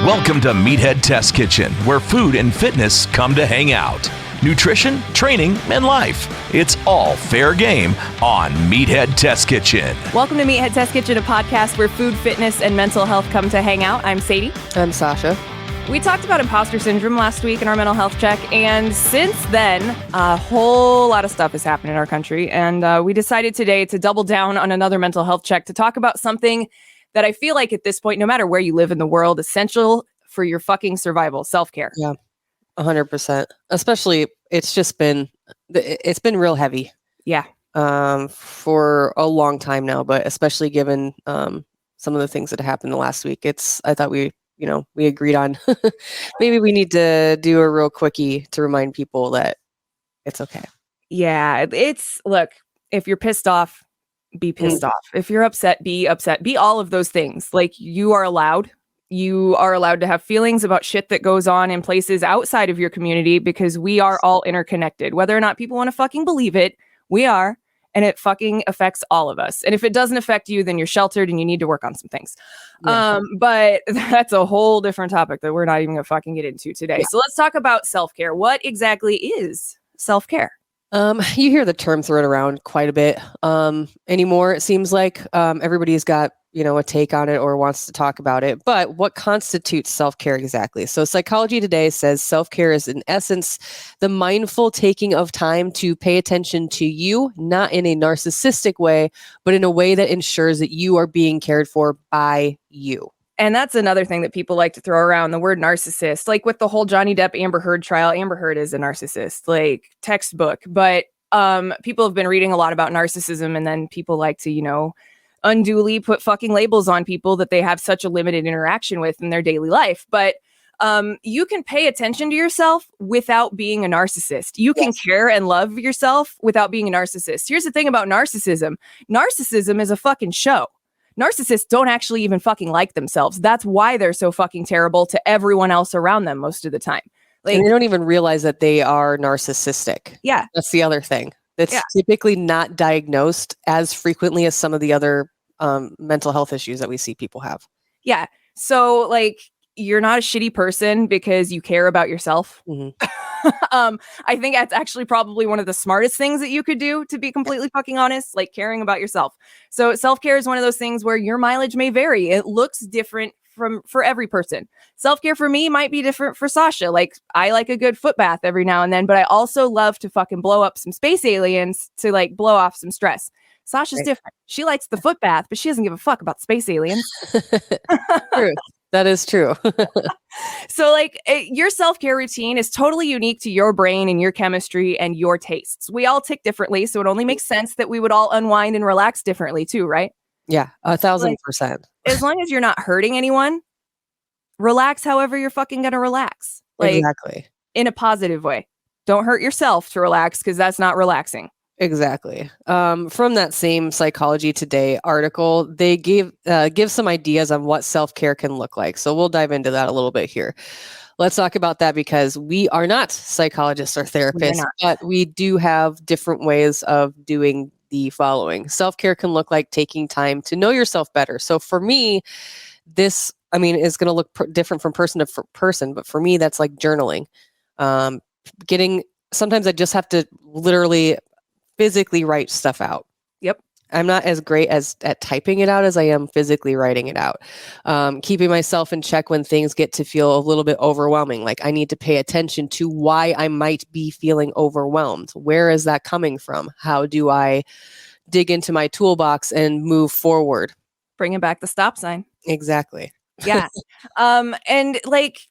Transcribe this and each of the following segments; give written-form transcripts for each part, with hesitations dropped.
Welcome to Meathead Test Kitchen, where food and fitness come to hang out. Nutrition, training, and life. It's all fair game on Meathead Test Kitchen. Welcome to Meathead Test Kitchen, a podcast where food, fitness, and mental health come to hang out. I'm Sadie. I'm Sausha. We talked about imposter syndrome last week in our mental health check, and since then, a whole lot of stuff has happened in our country, and we decided today to double down on another mental health check to talk about something that I feel like at this point, no matter where you live in the world, essential for your fucking survival, self-care. Yeah, 100%. Especially, it's been real heavy. Yeah. For a long time now, but especially given some of the things that happened the last week, I thought we agreed on maybe we need to do a real quickie to remind people that it's okay. Yeah, look, if you're pissed off, be pissed off. If you're upset, be all of those things. Like, you are allowed to have feelings about shit that goes on in places outside of your community, because we are all interconnected. Whether or not people want to fucking believe it, we are, and it fucking affects all of us. And if it doesn't affect you, then you're sheltered and you need to work on some things. Yeah. But that's a whole different topic that we're not even gonna fucking get into today. Yeah. So let's talk about self-care. What exactly is self-care? You hear the term thrown around quite a bit anymore. It seems like everybody's got, a take on it or wants to talk about it. But what constitutes self-care exactly? So Psychology Today says self-care is, in essence, the mindful taking of time to pay attention to you, not in a narcissistic way, but in a way that ensures that you are being cared for by you. And that's another thing that people like to throw around, the word narcissist. Like with the whole Johnny Depp Amber Heard trial, Amber Heard is a narcissist, like textbook. But people have been reading a lot about narcissism, and then people like to, unduly put fucking labels on people that they have such a limited interaction with in their daily life. But you can pay attention to yourself without being a narcissist. You can care and love yourself without being a narcissist. Here's the thing about narcissism. Narcissism is a fucking show. Narcissists don't actually even fucking like themselves. That's why they're so fucking terrible to everyone else around them most of the time. Like, and they don't even realize that they are narcissistic. Yeah. That's the other thing. That's typically not diagnosed as frequently as some of the other mental health issues that we see people have. Yeah. So, like, you're not a shitty person because you care about yourself. Mm-hmm. I think that's actually probably one of the smartest things that you could do, to be completely fucking honest, like caring about yourself. So self-care is one of those things where your mileage may vary. It looks different for every person. Self-care for me might be different for Sausha. Like, I like a good foot bath every now and then, but I also love to fucking blow up some space aliens to like blow off some stress. Sasha's different. She likes the foot bath, but she doesn't give a fuck about space aliens. True. That is true. So like your self-care routine is totally unique to your brain and your chemistry and your tastes. We all tick differently, so it only makes sense that we would all unwind and relax differently too, right? Yeah, 1,000%. As long as you're not hurting anyone, relax however you're fucking gonna relax. Like, exactly. In a positive way. Don't hurt yourself to relax, because that's not relaxing. Exactly. From that same Psychology Today article, they give some ideas on what self-care can look like. So we'll dive into that a little bit here. Let's talk about that, because we are not psychologists or therapists, but we do have different ways of doing the following. Self-care can look like taking time to know yourself better. So for me, this, is going to look different from person to person, but for me, that's like journaling. Sometimes I just have to literally physically write stuff out. Yep. I'm not as great at typing it out as I am physically writing it out. Keeping myself in check when things get to feel a little bit overwhelming. Like, I need to pay attention to why I might be feeling overwhelmed. Where is that coming from? How do I dig into my toolbox and move forward? Bringing back the stop sign. Exactly. Yeah. And like,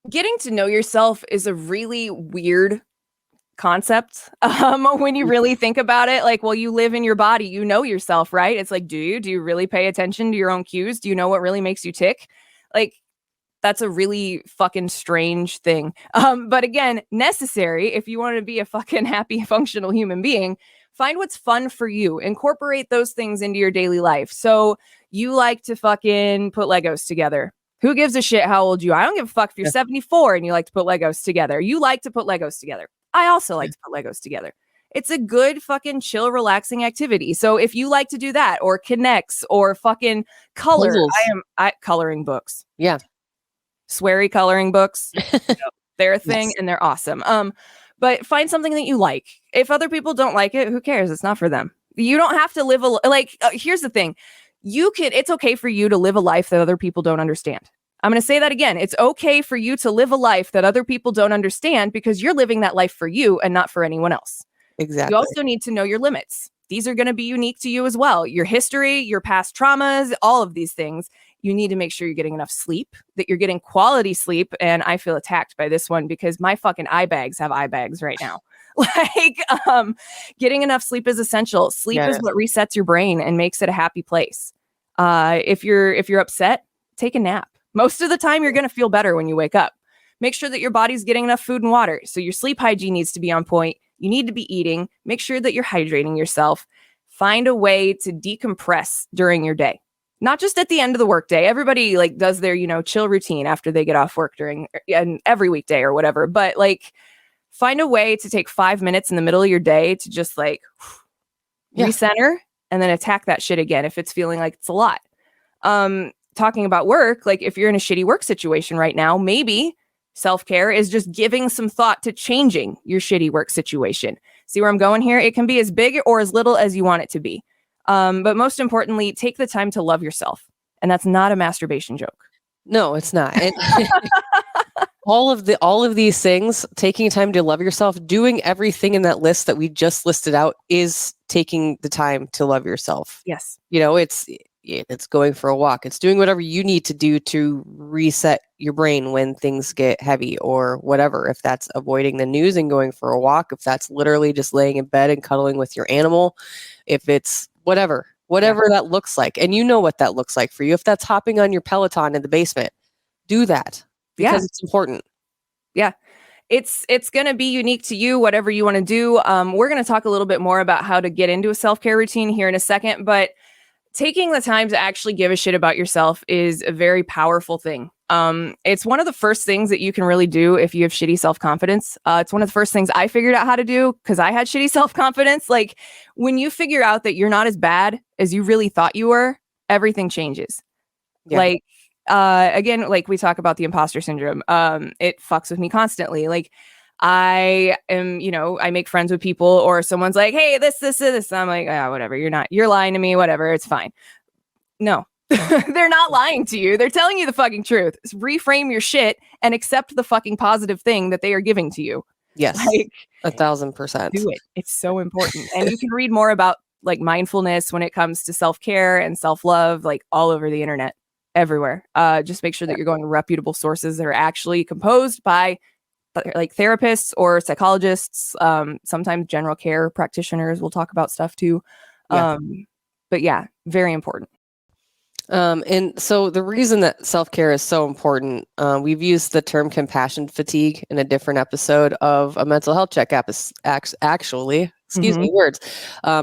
getting to know yourself is a really weird concept when you really think about it. Like, well, you live in your body, you know yourself, right? It's like, do you really pay attention to your own cues? Do you know what really makes you tick? Like, that's a really fucking strange thing. But again, necessary if you want to be a fucking happy, functional human being. Find what's fun for you. Incorporate those things into your daily life. So you like to fucking put Legos together. Who gives a shit how old you are? I don't give a fuck if you're 74 and you like to put Legos together. You like to put Legos together. I also like to put Legos together. It's a good fucking chill, relaxing activity. So if you like to do that, or connects, or fucking color, Puzzles. I am coloring books. Yeah. sweary coloring books. They're a thing Yes. and they're awesome. But find something that you like. If other people don't like it, who cares? It's not for them. You don't have to live here's the thing. It's okay for you to live a life that other people don't understand. I'm going to say that again. It's okay for you to live a life that other people don't understand because you're living that life for you and not for anyone else. Exactly. You also need to know your limits. These are going to be unique to you as well. Your history, your past traumas, all of these things. You need to make sure you're getting enough sleep, that you're getting quality sleep. And I feel attacked by this one because my fucking eye bags have eye bags right now. Getting enough sleep is essential. Sleep is what resets your brain and makes it a happy place. If you're upset, take a nap. Most of the time, you're going to feel better when you wake up. Make sure that your body's getting enough food and water. So your sleep hygiene needs to be on point. You need to be eating. Make sure that you're hydrating yourself. Find a way to decompress during your day. Not just at the end of the workday. Everybody does their, chill routine after they get off work and every weekday or whatever. But find a way to take 5 minutes in the middle of your day to just recenter and then attack that shit again if it's feeling like it's a lot. Talking about work, if you're in a shitty work situation right now, maybe self-care is just giving some thought to changing your shitty work situation. See where I'm going here? It can be as big or as little as you want it to be. But most importantly, take the time to love yourself. And that's not a masturbation joke. No, it's not. And all of these things, taking time to love yourself, doing everything in that list that we just listed out is taking the time to love yourself. Yes. It's going for a walk. It's doing whatever you need to do to reset your brain when things get heavy or whatever. If that's avoiding the news and going for a walk, if that's literally just laying in bed and cuddling with your animal, if it's whatever that looks like. And you know what that looks like for you. If that's hopping on your Peloton in the basement, do that because it's important. Yeah. It's going to be unique to you, whatever you want to do. We're going to talk a little bit more about how to get into a self-care routine here in a second, but taking the time to actually give a shit about yourself is a very powerful thing. It's one of the first things that you can really do if you have shitty self-confidence. It's one of the first things I figured out how to do because I had shitty self-confidence. When you figure out that you're not as bad as you really thought you were, everything changes. Yeah. Again, we talk about the imposter syndrome. It fucks with me constantly. I am, I make friends with people or someone's like, hey, this. I'm like, whatever. You're lying to me. Whatever. It's fine. No, they're not lying to you. They're telling you the fucking truth. Reframe your shit and accept the fucking positive thing that they are giving to you. Yes. 1,000%. Do it. It's so important. And you can read more about mindfulness when it comes to self-care and self-love, all over the internet, everywhere. Just make sure that you're going to reputable sources that are actually composed by therapists or psychologists, sometimes general care practitioners will talk about stuff too. But yeah, very important. And so the reason that self-care is so important, we've used the term compassion fatigue in a different episode of a mental health check actually, excuse me, words,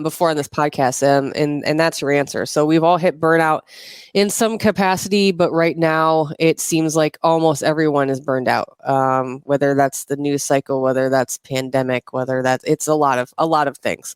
before on this podcast. And that's your answer. So we've all hit burnout in some capacity, but right now it seems like almost everyone is burned out. Whether that's the news cycle, whether that's pandemic, it's a lot of things.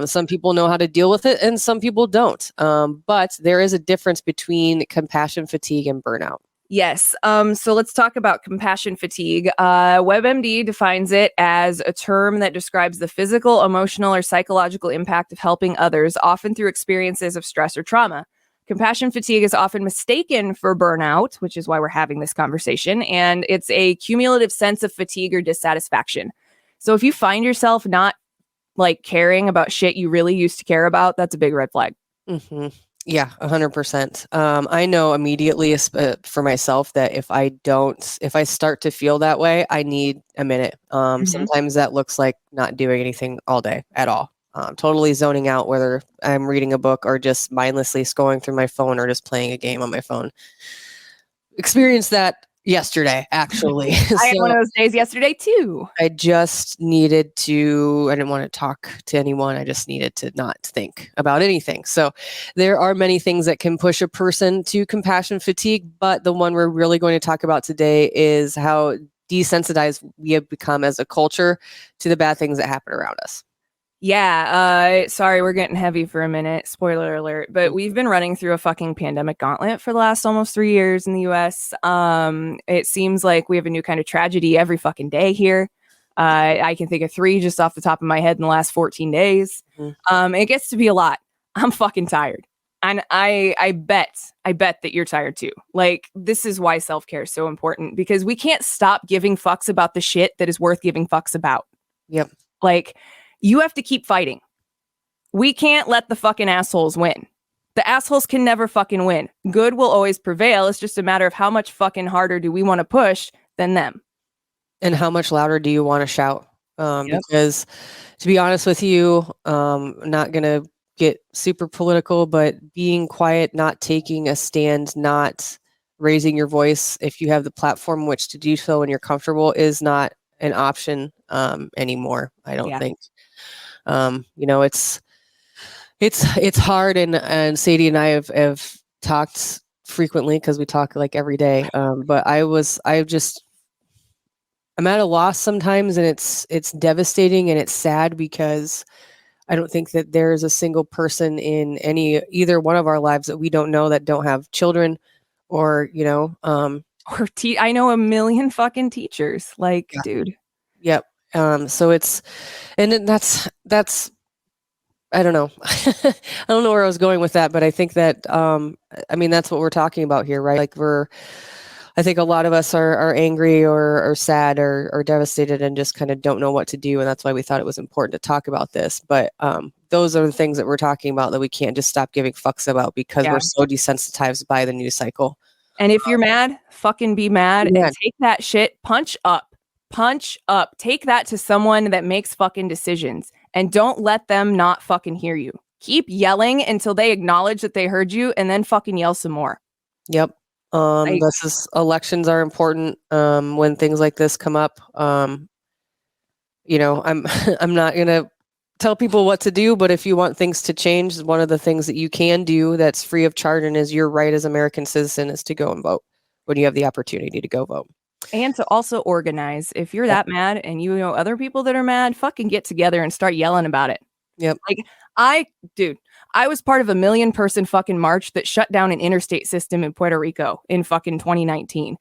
Some people know how to deal with it and some people don't. But there is a difference between compassion fatigue and burnout. Yes. So let's talk about compassion fatigue. WebMD defines it as a term that describes the physical, emotional, or psychological impact of helping others, often through experiences of stress or trauma. Compassion fatigue is often mistaken for burnout, which is why we're having this conversation. And it's a cumulative sense of fatigue or dissatisfaction. So if you find yourself not caring about shit you really used to care about, that's a big red flag. Mm-hmm. Yeah, 100%. I know immediately for myself that if I start to feel that way, I need a minute. Sometimes that looks like not doing anything all day at all. Totally zoning out, whether I'm reading a book or just mindlessly scrolling through my phone or just playing a game on my phone. Experienced that yesterday, actually. I had one of those days yesterday too. I didn't want to talk to anyone. I just needed to not think about anything. So there are many things that can push a person to compassion fatigue, but the one we're really going to talk about today is how desensitized we have become as a culture to the bad things that happen around us. Yeah, sorry, we're getting heavy for a minute. Spoiler alert. But we've been running through a fucking pandemic gauntlet for the last almost 3 years in the US. It seems like we have a new kind of tragedy every fucking day here. I can think of 3 just off the top of my head in the last 14 days. It gets to be a lot. I'm fucking tired. And I bet that you're tired too. Like, this is why self-care is so important, because we can't stop giving fucks about the shit that is worth giving fucks about. Yep. Like, you have to keep fighting. We can't let the fucking assholes win. The assholes can never fucking win. Good will always prevail. It's just a matter of how much fucking harder do we want to push than them. And how much louder do you want to shout? Because to be honest with you, not going to get super political, but being quiet, not taking a stand, not raising your voice if you have the platform in which to do so and you're comfortable is not an option anymore. I don't think. It's hard, and Sadie and I have talked frequently because we talk like every day. But I'm at a loss sometimes, and it's devastating and it's sad because I don't think that there's a single person in either one of our lives that we don't know that don't have children, or I know a million fucking teachers. Like, dude. Yep. So it's, and that's I don't know. I don't know where I was going with that, but I think that that's what we're talking about here, right? Like I think a lot of us are angry or sad or devastated and just kind of don't know what to do. And that's why we thought it was important to talk about this. But those are the things that we're talking about that we can't just stop giving fucks about because we're so desensitized by the news cycle. And if you're mad, fucking be mad and take that shit, punch up. Take that to someone that makes fucking decisions and don't let them not fucking hear you. Keep yelling until they acknowledge that they heard you and then fucking yell some more. Yep. Elections are important when things like this come up. I'm not going to tell people what to do, but if you want things to change, one of the things that you can do that's free of charge and is your right as American citizen is to go and vote when you have the opportunity to go vote. And to also organize. If you're that mad and you know other people that are mad, fucking get together and start yelling about it. Yep. Like, I was part of a 1 million person fucking march that shut down an interstate system in Puerto Rico in fucking 2019.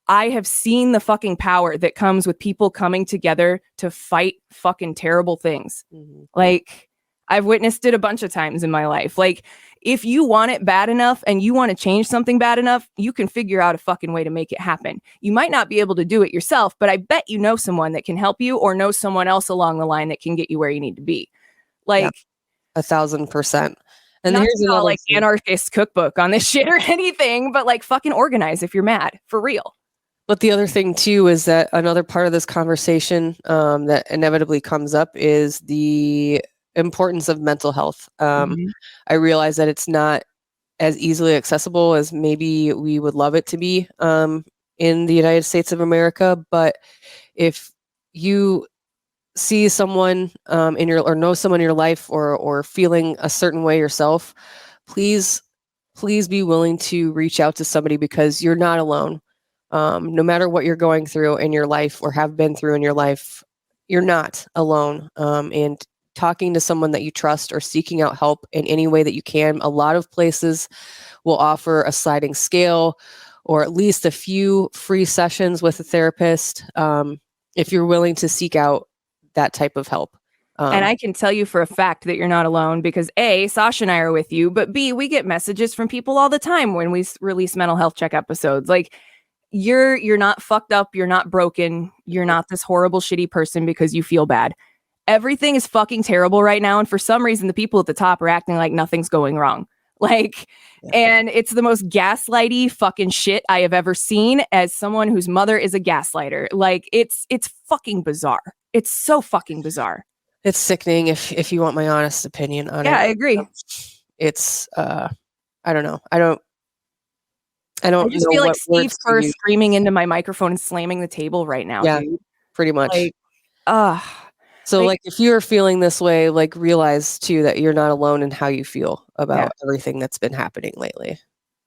I have seen the fucking power that comes with people coming together to fight fucking terrible things. Mm-hmm. Like, I've witnessed it a bunch of times in my life. Like, if you want it bad enough and you want to change something bad enough, you can figure out a fucking way to make it happen. You might not be able to do it yourself, but I bet you know someone that can help you or know someone else along the line that can get you where you need to be. Like, 1,000%. And not here's another like anarchist cookbook on this shit or anything, but like fucking organize if you're mad for real. But the other thing too is that another part of this conversation that inevitably comes up is the importance of mental health. I realize that it's not as easily accessible as maybe we would love it to be in the United States of America. But if you see someone or know someone in your life or feeling a certain way yourself, please be willing to reach out to somebody because you're not alone. No matter what you're going through in your life or have been through in your life, you're not alone. And talking to someone that you trust or seeking out help in any way that you can. A lot of places will offer a sliding scale or at least a few free sessions with a therapist if you're willing to seek out that type of help. And I can tell you for a fact that you're not alone because A, Sausha and I are with you, but B, we get messages from people all the time when we release mental health check episodes. Like, you're not fucked up, you're not broken, you're not this horrible, shitty person because you feel bad. Everything is fucking terrible right now. And for some reason, the people at the top are acting like nothing's going wrong. Like, and it's the most gaslighty fucking shit I have ever seen as someone whose mother is a gaslighter. Like, it's fucking bizarre. It's so fucking bizarre. It's sickening if you want my honest opinion on it. Yeah, I agree. It's, I don't know. I don't just feel like Steve Kerr screaming into my microphone and slamming the table right now. Yeah, dude. Pretty much. Like, so like if you're feeling this way, like realize too that you're not alone in how you feel about everything that's been happening lately.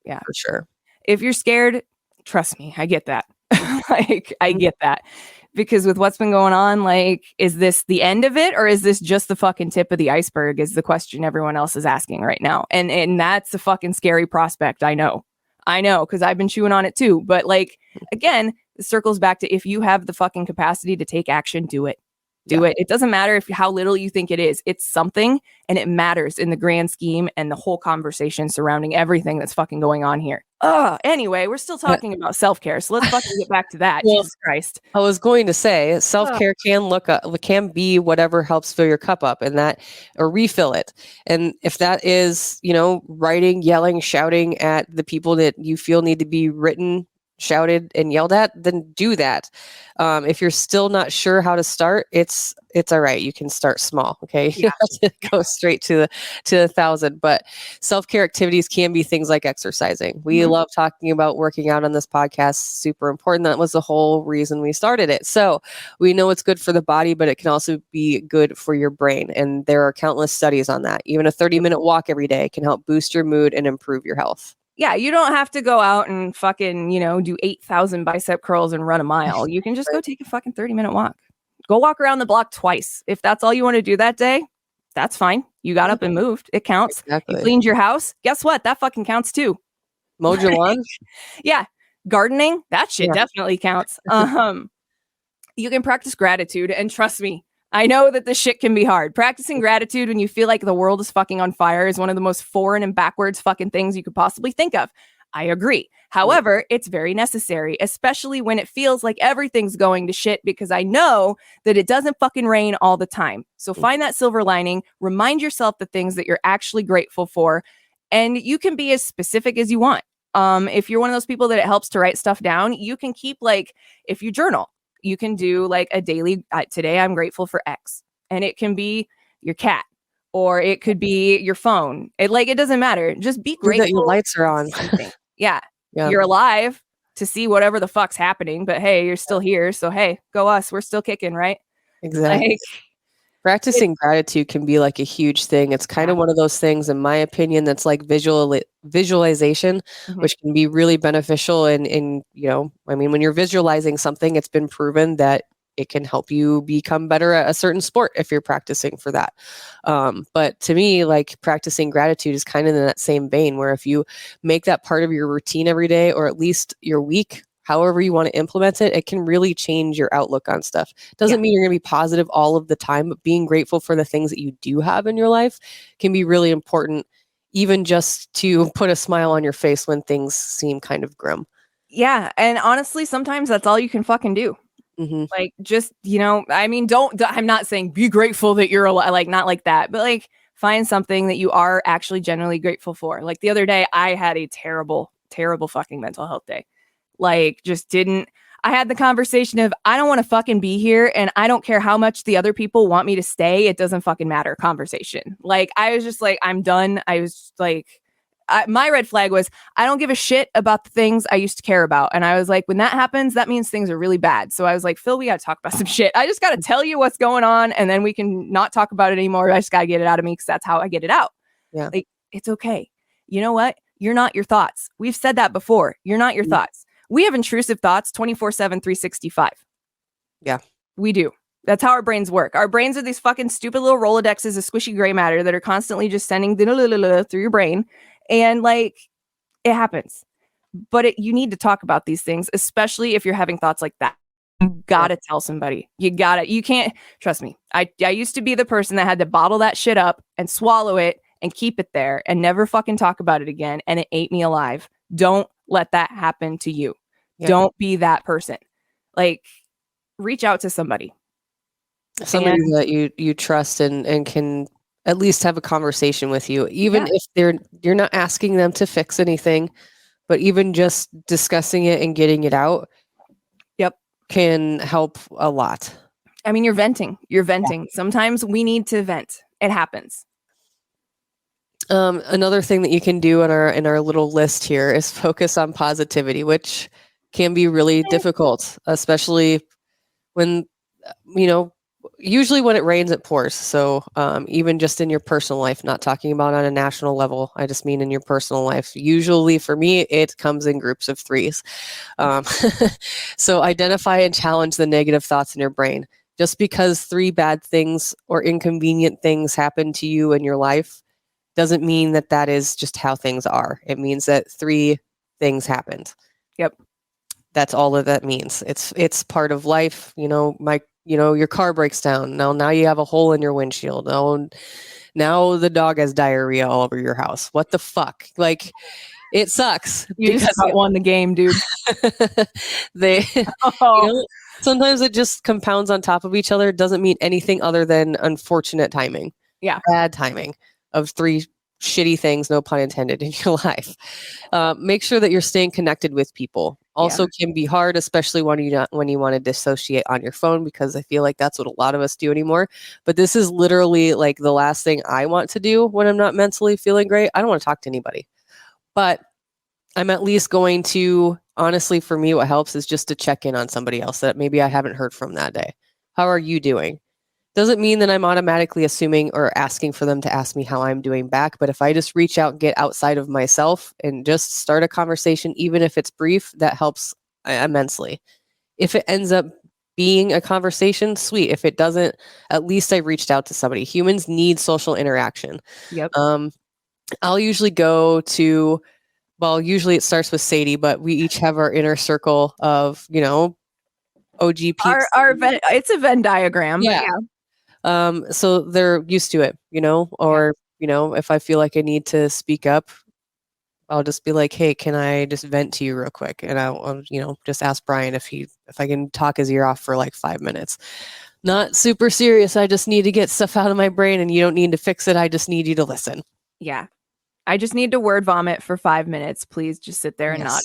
Yeah, for sure. If you're scared, trust me, I get that. Like, I get that. because with what's been going on, like, is this the end of it, or is this just the fucking tip of the iceberg is the question everyone else is asking right now. And that's a fucking scary prospect. I know, because I've been chewing on it too. But like, again, it circles back to, if you have the fucking capacity to take action, do it. It doesn't matter how little you think it is. It's something, and it matters in the grand scheme and the whole conversation surrounding everything that's fucking going on here. Anyway, we're still talking about self-care, so let's fucking get back to that. Well, Jesus Christ. I was going to say self-care can be whatever helps fill your cup up, and that, or refill it. And if that is, writing, yelling, shouting at the people that you feel need to be written, shouted, and yelled at, then do that. If you're still not sure how to start, it's all right. You can start small. Okay. You have to go straight to 1,000, but self-care activities can be things like exercising. We love talking about working out on this podcast. Super important. That was the whole reason we started it. So we know it's good for the body, but it can also be good for your brain. And there are countless studies on that. Even a 30-minute walk every day can help boost your mood and improve your health. Yeah, you don't have to go out and fucking, do 8,000 bicep curls and run a mile. You can just go take a fucking 30-minute walk. Go walk around the block twice. If that's all you want to do that day, that's fine. You got up and moved. It counts. Exactly. You cleaned your house. Guess what? That fucking counts too. Mowed your lawn? Yeah. Gardening, that shit definitely counts. You can practice gratitude, and trust me, I know that this shit can be hard. Practicing gratitude when you feel like the world is fucking on fire is one of the most foreign and backwards fucking things you could possibly think of. I agree. However, it's very necessary, especially when it feels like everything's going to shit, because I know that it doesn't fucking rain all the time. So find that silver lining, remind yourself the things that you're actually grateful for, and you can be as specific as you want. If you're one of those people that it helps to write stuff down, you can keep, like, if you journal, you can do like a daily, today I'm grateful for X, and it can be your cat, or it could be your phone. It doesn't matter. Just be grateful that your lights are on. Yeah. You're alive to see whatever the fuck's happening, but hey, you're still here. So hey, go us. We're still kicking, right? Exactly. Practicing gratitude can be like a huge thing. It's kind of one of those things, in my opinion, that's like visualization, which can be really beneficial. And when you're visualizing something, it's been proven that it can help you become better at a certain sport if you're practicing for that. But to me, like, practicing gratitude is kind of in that same vein, where if you make that part of your routine every day, or at least your week, however you want to implement it, it can really change your outlook on stuff. Doesn't mean you're going to be positive all of the time, but being grateful for the things that you do have in your life can be really important, even just to put a smile on your face when things seem kind of grim. Yeah. And honestly, sometimes that's all you can fucking do. Like, just, I'm not saying be grateful that you're alive, like, not like that, but like, find something that you are actually genuinely grateful for. Like, the other day, I had a terrible, terrible fucking mental health day. Like, I had the conversation of, I don't want to fucking be here, and I don't care how much the other people want me to stay. It doesn't fucking matter conversation. Like, I was just like, I'm done. I was like, my red flag was, I don't give a shit about the things I used to care about. And I was like, when that happens, that means things are really bad. So I was like, Phil, we got to talk about some shit. I just got to tell you what's going on, and then we can not talk about it anymore. I just got to get it out of me, because that's how I get it out. Yeah. Like, it's okay. You know what? You're not your thoughts. We've said that before. You're not your thoughts. We have intrusive thoughts 24/7, 365. Yeah. We do. That's how our brains work. Our brains are these fucking stupid little Rolodexes of squishy gray matter that are constantly just sending through your brain. And like, it happens. But you need to talk about these things, especially if you're having thoughts like that. You gotta tell somebody. You can't, trust me. I used to be the person that had to bottle that shit up and swallow it and keep it there and never fucking talk about it again. And it ate me alive. Don't let that happen to you. Yeah. Don't be that person. Like, reach out to somebody. Somebody that you trust and can at least have a conversation with you, even if you're not asking them to fix anything, but even just discussing it and getting it out. Yep. Can help a lot. I mean, you're venting. Sometimes we need to vent. It happens. Another thing that you can do in our little list here is focus on positivity, which can be really difficult, especially when, Usually when it rains, it pours. So even just in your personal life, not talking about on a national level, I just mean in your personal life. Usually for me, it comes in groups of threes. So identify and challenge the negative thoughts in your brain. Just because 3 bad things or inconvenient things happen to you in your life doesn't mean that that is just how things are. It means that 3 things happened. Yep. That's all that means. It's part of life. Your car breaks down. Now you have a hole in your windshield. Now the dog has diarrhea all over your house. What the fuck? Like, it sucks. You just about won the game, dude. Sometimes it just compounds on top of each other. It doesn't mean anything other than unfortunate timing. Yeah. Bad timing of 3 shitty things, no pun intended, in your life. Make sure that you're staying connected with people. Also can be hard, especially when you want to dissociate on your phone, because I feel like that's what a lot of us do anymore. But this is literally like the last thing I want to do when I'm not mentally feeling great. I don't want to talk to anybody. But I'm at least going to, honestly, for me, what helps is just to check in on somebody else that maybe I haven't heard from that day. How are you doing? Doesn't mean that I'm automatically assuming or asking for them to ask me how I'm doing back. But if I just reach out and get outside of myself and just start a conversation, even if it's brief, that helps immensely. If it ends up being a conversation, sweet. If it doesn't, at least I reached out to somebody. Humans need social interaction. Yep. I'll usually go to, usually it starts with Sadie, but we each have our inner circle of, OG peeps. It's a Venn diagram. Yeah. So they're used to it, if I feel like I need to speak up, I'll just be like, hey, can I just vent to you real quick? And I'll just ask Brian if I can talk his ear off for like 5 minutes. Not super serious. I just need to get stuff out of my brain, and you don't need to fix it. I just need you to listen. Yeah. I just need to word vomit for 5 minutes. Please just sit there and nod.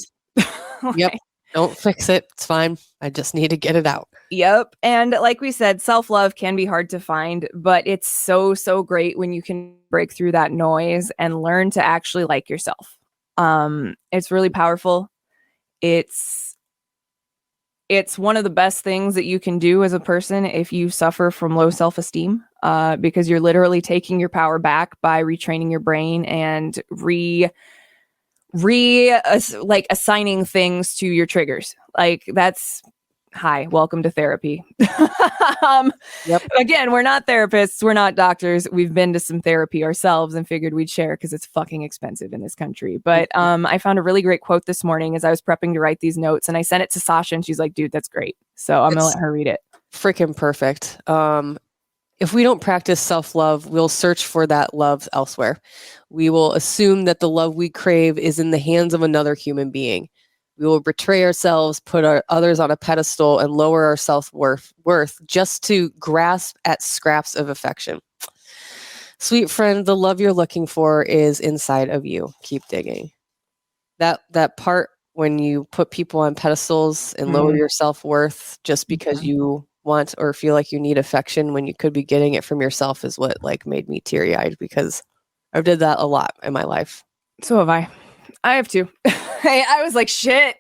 Yep. Don't fix it. It's fine. I just need to get it out. Yep. And like we said, self-love can be hard to find, but it's so, so great when you can break through that noise and learn to actually like yourself. It's really powerful. It's one of the best things that you can do as a person if you suffer from low self-esteem, because you're literally taking your power back by retraining your brain and assigning things to your triggers. Like, that's welcome to therapy. Yep. Again, we're not therapists, we're not doctors. We've been to some therapy ourselves and figured we'd share because it's fucking expensive in this country. But I found a really great quote this morning as I was prepping to write these notes, and I sent it to Sausha, and she's like, dude, that's great. So I'm gonna let her read it. Freaking perfect. If we don't practice self-love, we'll search for that love elsewhere. We will assume that the love we crave is in the hands of another human being. We will betray ourselves, put others on a pedestal, and lower our self-worth just to grasp at scraps of affection. Sweet friend, the love you're looking for is inside of you. Keep digging. That part when you put people on pedestals and lower your self-worth just because you want or feel like you need affection when you could be getting it from yourself is what made me teary-eyed, because I've did that a lot in my life. So have I. I have too. I was like, shit,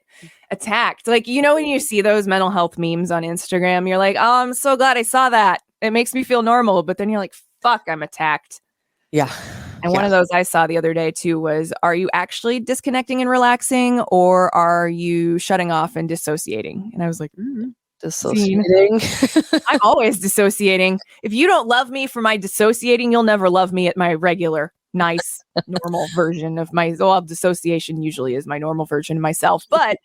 attacked. Like, when you see those mental health memes on Instagram, you're like, oh, I'm so glad I saw that. It makes me feel normal. But then you're like, fuck, I'm attacked. Yeah. And one of those I saw the other day too was, are you actually disconnecting and relaxing, or are you shutting off and dissociating? And I was like, dissociating. I'm always dissociating. If you don't love me for my dissociating, you'll never love me at my regular, nice, normal version of my. Dissociation usually is my normal version of myself, but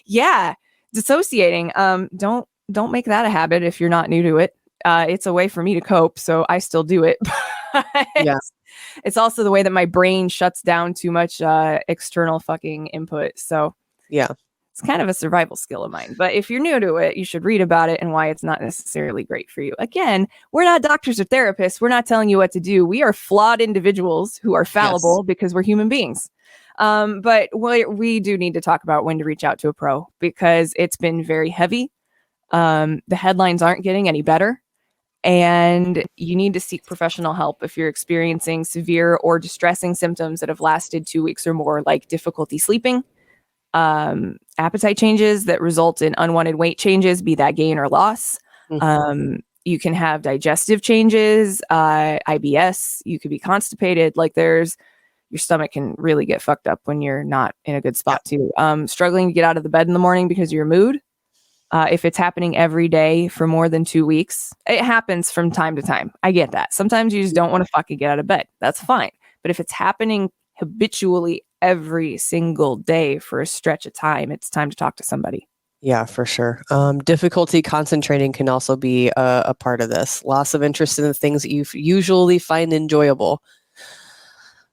yeah, dissociating. Don't make that a habit if you're not new to it. It's a way for me to cope, so I still do it. Yeah. It's also the way that my brain shuts down too much external fucking input. So yeah. It's kind of a survival skill of mine. But if you're new to it, you should read about it and why it's not necessarily great for you. Again, we're not doctors or therapists. We're not telling you what to do. We are flawed individuals who are fallible because we're human beings. But we do need to talk about when to reach out to a pro, because it's been very heavy. The headlines aren't getting any better. And you need to seek professional help if you're experiencing severe or distressing symptoms that have lasted 2 weeks or more, like difficulty sleeping, appetite changes that result in unwanted weight changes, be that gain or loss, You can have digestive changes, IBS. You could be constipated. Like your stomach can really get fucked up when you're not in a good spot too. Struggling to get out of the bed in the morning because of your mood. If it's happening every day for more than 2 weeks, it happens from time to time. I get that. Sometimes you just don't want to fucking get out of bed. That's fine. But if it's happening habitually every single day for a stretch of time, it's time to talk to somebody. Yeah, for sure. Difficulty concentrating can also be a part of this. Loss of interest in the things that you usually find enjoyable.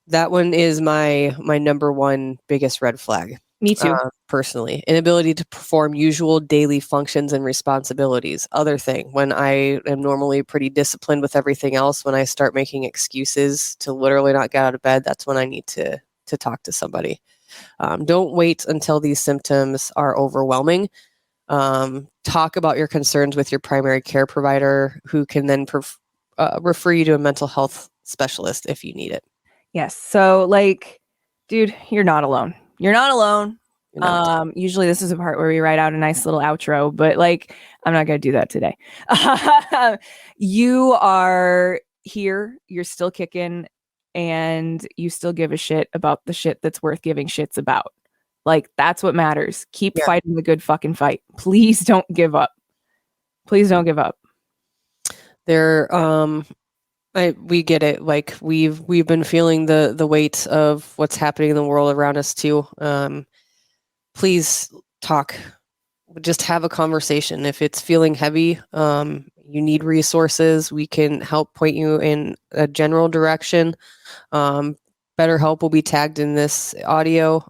That one is my number one biggest red flag. Me too. Personally, inability to perform usual daily functions and responsibilities. Other thing, when I am normally pretty disciplined with everything else, when I start making excuses to literally not get out of bed, that's when I need to talk to somebody. Don't wait until these symptoms are overwhelming. Talk about your concerns with your primary care provider, who can then refer you to a mental health specialist if you need it. Yes. So dude, you're not alone. You're not alone. Usually this is a part where we write out a nice little outro, but I'm not going to do that today. You are here. You're still kicking, and you still give a shit about the shit that's worth giving shits about. That's what matters. Keep fighting the good fucking fight. Please don't give up. Please don't give up. We get it. We've been feeling the weight of what's happening in the world around us too. Please talk. Just have a conversation. If it's feeling heavy, you need resources, we can help point you in a general direction. BetterHelp will be tagged in this audio.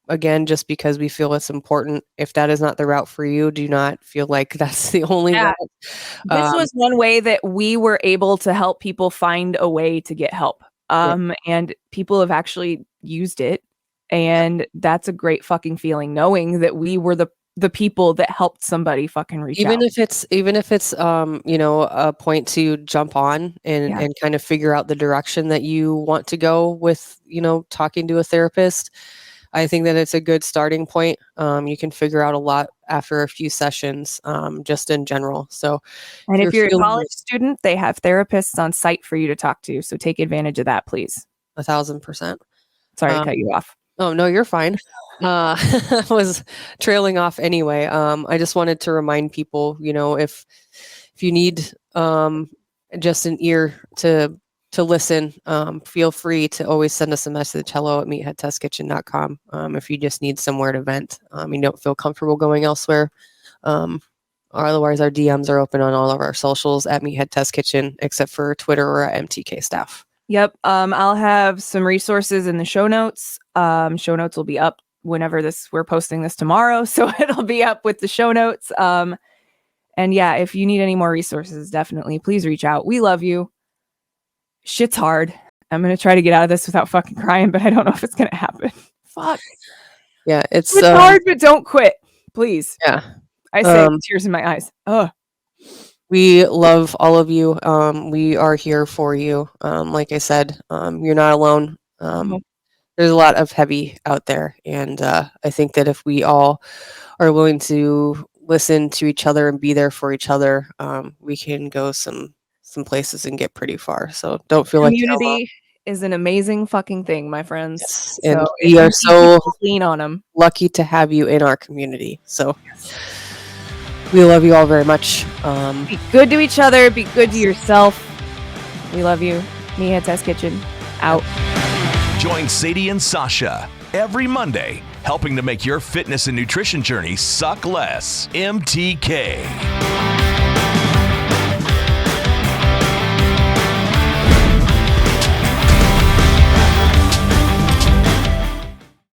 Again, just because we feel it's important. If that is not the route for you, do not feel like that's the only route. This was one way that we were able to help people find a way to get help. And people have actually used it. And that's a great fucking feeling, knowing that we were the people that helped somebody fucking reach out. Even if it's a point to jump on and kind of figure out the direction that you want to go with, talking to a therapist. I think that it's a good starting point. You can figure out a lot after a few sessions, just in general. So, and if you're a college student, they have therapists on site for you to talk to. So take advantage of that, please. 1,000%. Sorry to cut you off. Oh, no, you're fine. I was trailing off anyway. I just wanted to remind people, if you need just an ear to listen, feel free to always send us a message, hello@meatheadtestkitchen.com. If you just need somewhere to vent, you don't feel comfortable going elsewhere. Otherwise, our DMs are open on all of our socials at Meathead Test Kitchen, except for Twitter or at MTK staff. Yep. I'll have some resources in the show notes. Show notes will be up whenever we're posting this tomorrow. So it'll be up with the show notes. And yeah, if you need any more resources, definitely please reach out. We love you. Shit's hard. I'm going to try to get out of this without fucking crying, but I don't know if it's going to happen. Fuck. Yeah. It's hard, but don't quit. Please. Yeah. I say with tears in my eyes. Ugh. We love all of you. We are here for you. Like I said, you're not alone. There's a lot of heavy out there. And I think that if we all are willing to listen to each other and be there for each other, we can go some places and get pretty far. So don't feel like community is an amazing fucking thing, my friends. Yes. And we are so lean on them. Lucky to have you in our community. So we love you all very much. Be good to each other. Be good to yourself. We love you. Meathead Test Kitchen out. Join Sadie and Sausha every Monday, helping to make your fitness and nutrition journey suck less. MTK.